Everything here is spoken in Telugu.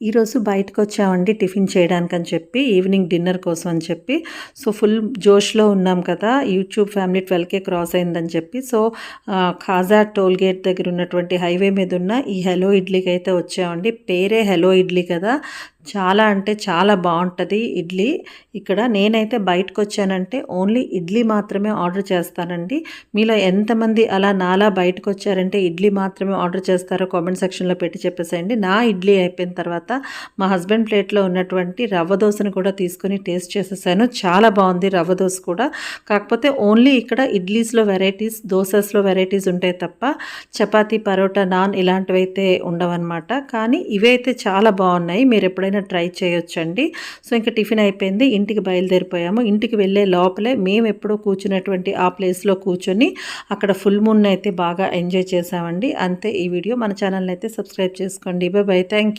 ఈరోజు బయటకొచ్చామండి టిఫిన్ చేయడానికని చెప్పి, ఈవినింగ్ డిన్నర్ కోసం అని చెప్పి. సో, ఫుల్ జోష్‌లో ఉన్నాం కదా! యూట్యూబ్ ఫ్యామిలీ 12,000 క్రాస్ అయిందని చెప్పి. సో, ఖాజా టోల్ గేట్ దగ్గర ఉన్నటువంటి హైవే మీదున్న ఈ హలో ఇడ్లీకైతే వచ్చామండి. పేరే హలో ఇడ్లీ కదా! చాలా అంటే చాలా బావుంటది ఇడ్లీ. ఇక్కడ నేనైతే బయటకొచ్చానంటే ఓన్లీ ఇడ్లీ మాత్రమే ఆర్డర్ చేస్తానండి. మీలో ఎంతమంది అలా నాలా బయటకొచ్చారంటే ఇడ్లీ మాత్రమే ఆర్డర్ చేస్తారో కామెంట్ సెక్షన్‌లో పెట్టి చెప్పేసేయండి. నా ఇడ్లీ అయిపోయిన తర్వాత మా హస్బెండ్ ప్లేట్‌లో ఉన్నటువంటి రవ్వ దోసని కూడా తీసుకొని టేస్ట్ చేసేసాను. చాలా బావుంది రవ్వ దోస కూడా. కాకపోతే ఓన్లీ ఇక్కడ ఇడ్లీస్‌లో వెరైటీస్, దోసస్‌లో వెరైటీస్ ఉంటాయి తప్ప చపాతీ, పరోటా, నాన్ ఇలాంటివైతే ఉండవన్నమాట. కానీ ఇవైతే చాలా బావున్నాయి. మీరెప్పుడైనా ట్రై చేయొచ్చండి. సో, ఇంక టిఫిన్ అయిపోయింది. ఇంటికి బయలుదేరిపోయాము. ఇంటికి వెళ్ళే లోపలే మేమెప్పుడో కూర్చున్నటువంటి ఆ ప్లేస్‌లో కూర్చొని అక్కడ ఫుల్ మూన్‌నైతే బాగా ఎంజాయ్ చేశామండి. అంతే ఈ వీడియో. మన ఛానల్‌ని అయితే సబ్స్క్రైబ్ చేసుకోండి. By by. Thank you.